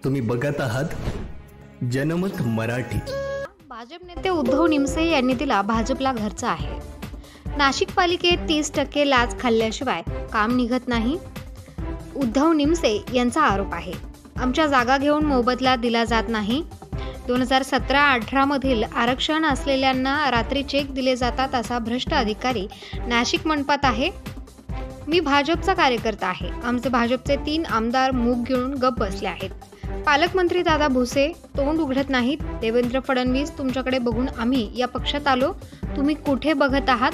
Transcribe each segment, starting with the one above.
तुम्ही बघत आहात जनमत मराठी। भाजप नेते उद्धव निमसे यांनी दिला भाजपला घरचा आहे। नाशिक पालिकेत 30% लाच खाल्ल्याशिवाय काम निघत नाही, उद्धव निमसे यांचा आरोप आहे। आमच्या जागा घेऊन मोबदला दिला जात नाही। 2017-18 मधील आरक्षण असलेल्यांना रात्री चेक दिले जातात असा भ्रष्ट अधिकारी नाशिक मनपात आहे। मी भाजपचा कार्यकर्ता आहे। आमचे भाजपचे 3 आमदार मूग घेऊन गप्प बसले आहेत। पालकमंत्री दादा भुसे तोंड उघडत नाहीत। देवेंद्र फडणवीस तुमच्याकडे बघून आम्ही या पक्षात आलो, तुम्ही कुठे बघत आहात?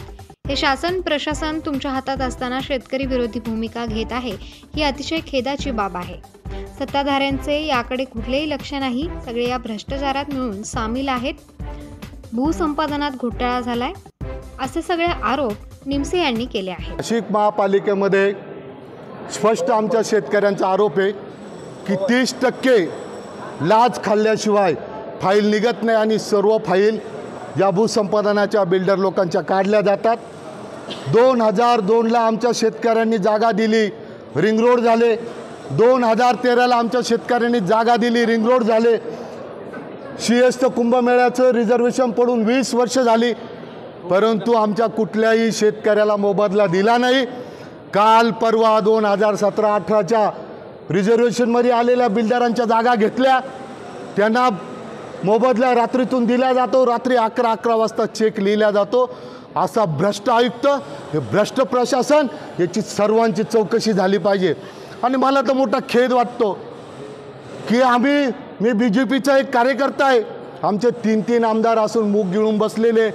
हे शासन प्रशासन तुमच्या हातात असताना शेतकरी विरोधी भूमिका घेत आहे, ही अतिशय खेदाची बाब आहे। सत्ताधाऱ्यांचे याकडे कुठलेही लक्ष नाही। सगळे या भ्रष्टाचारात मिळून सामील आहेत। भूसंपादनात घोटाळा झालाय असे सगळे आरोप निमसे यांनी केले आहेत। नाशिक महापालिकेमध्ये स्पष्ट आमच्या शेतकऱ्यांचा आरोप आहे की 30% लाच खाल्ल्याशिवाय फाईल निघत नाही आणि सर्व फाईल या भूसंपादनाच्या बिल्डर लोकांच्या काढल्या जातात। 2002ला आमच्या शेतकऱ्यांनी जागा दिली, रिंग रोड झाले। 2013ला आमच्या शेतकऱ्यांनी जागा दिली, रिंग रोड झाले। सिंहस्थ कुंभमेळ्याचं रिझर्वेशन पडून 20 वर्ष झाली, परंतु आमच्या कुठल्याही शेतकऱ्याला मोबदला दिला नाही। काल परवा 2017-18च्या रिझर्वेशनमध्ये आलेल्या बिल्डरांच्या जागा घेतल्या, त्यांना मोबदला रात्रीतून दिला जातो, रात्री 11 वाजता चेक लिहिला जातो। असा भ्रष्ट आयुक्त, हे भ्रष्ट प्रशासन, याची सर्वांची चौकशी झाली पाहिजे। आणि मला तर मोठा खेद वाटतो की मी BJPचा एक कार्यकर्ता आहे, आमचे 3 आमदार असून मूग गिळून बसलेले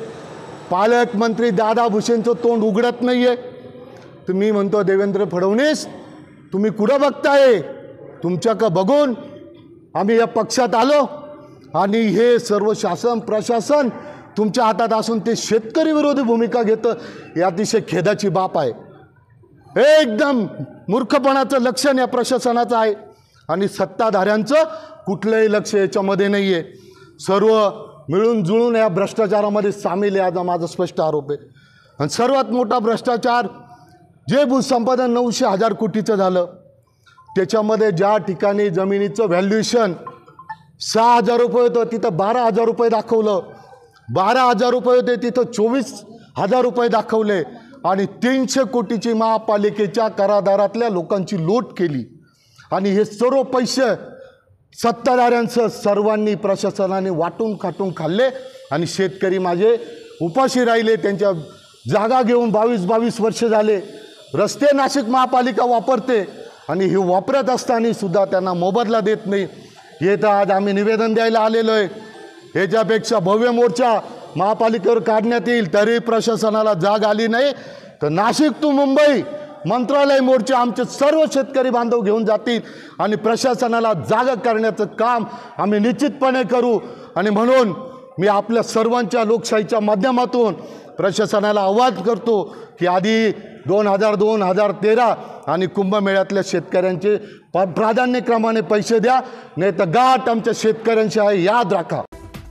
पालकमंत्री दादा भुसेंचं तोंड उघडत नाही आहे। तर मी म्हणतो देवेंद्र फडणवीस तुम्ही कुठं बघताय? तुमच्याकडं बघून आम्ही या पक्षात आलो आणि हे सर्व शासन प्रशासन तुमच्या हातात असून ते शेतकरी विरोधी भूमिका घेतं, ही अतिशय खेदाची बाब आहे। एकदम मूर्खपणाचं लक्षण या प्रशासनाचं आहे आणि सत्ताधाऱ्यांचं कुठलंही लक्ष याच्यामध्ये नाही आहे। सर्व मिळून जुळून या भ्रष्टाचारामध्ये सामील आहे, माझा स्पष्ट आरोप आहे। आणि सर्वात मोठा भ्रष्टाचार जे भूसंपादन 900,000 कोटीचं झालं, त्याच्यामध्ये ज्या ठिकाणी जमिनीचं व्हॅल्युएशन 6,000 रुपये होतं तिथं 12,000 रुपये दाखवलं, 12,000 रुपये होते तिथं 24,000 रुपये दाखवले आणि 300 कोटीची महापालिकेच्या करादारातल्या लोकांची लूट केली। आणि हे सर्व पैसे सत्ताधाऱ्यांचं सर्वांनी प्रशासनाने वाटून खाटून खाल्ले आणि शेतकरी माझे उपाशी राहिले। त्यांच्या जागा घेऊन 22 वर्ष झाले। रस्ते नाशिक महापालिका वापरते आणि हे वापरत असताना सुद्धा त्यांना मोबदला देत नाही। हे तर आज आम्ही निवेदन द्यायला आलेलो आहे। ह्याच्यापेक्षा भव्य मोर्चा महापालिकेवर काढण्यात येईल, तरी प्रशासनाला जाग आली नाही तर नाशिक टू मुंबई मंत्रालय मोर्चा आमचे सर्व शेतकरी बांधव घेऊन जातील आणि प्रशासनाला जागा करण्याचं काम आम्ही निश्चितपणे करू। आणि म्हणून मी आपल्या सर्वांच्या लोकशाहीच्या माध्यमातून प्रशासनाला आवाहन करतो की आधी 2002-2013 आणि कुंभमेळ्यातल्या शेतकऱ्यांचे प्राधान्यक्रमाने पैसे द्या, नाही तर गाठ आमच्या शेतकऱ्यांची आहे, याद राखा।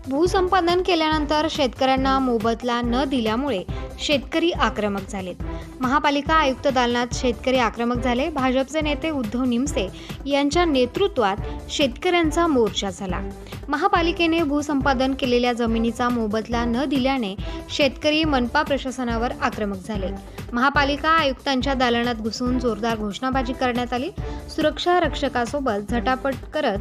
भूसंपादन केल्यानंतर शेतकऱ्यांना मोबदला न दिल्यामुळे शेतकरी आक्रमक झालेत। महापालिका आयुक्त दालनात शेतकरी आक्रमक झाले। भाजपचे नेते उद्धव निमसे यांच्या नेतृत्वात शेतकऱ्यांचा मोर्चा झाला। महापालिकेने भूसंपादन केलेल्या जमिनीचा मोबदला न दिल्याने शेतकरी मनपा प्रशासनावर आक्रमक झाले। महापालिका आयुक्तांच्या दालनात घुसून जोरदार घोषणाबाजी करण्यात आली। सुरक्षा रक्षकासोबत झटापट करत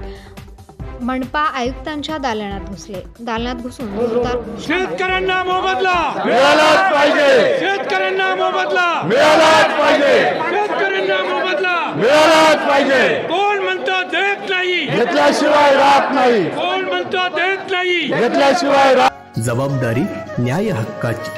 मनपा आयुक्तांच्या दालनात घुसले। दालनात घुसून जोरदार शेतकऱ्यांना मोबदला मिळालाच पाहिजे, शेतकऱ्यांना मोबदला मिळालाच पाहिजे, शेतकऱ्यांना मोबदला मिळालाच पाहिजे। कोण म्हणतो देत नाही, घेतल्याशिवाय राहत नाही, कोण म्हणतो देत नाही, घेतल्याशिवाय जबाबदारी न्याय हक्काची।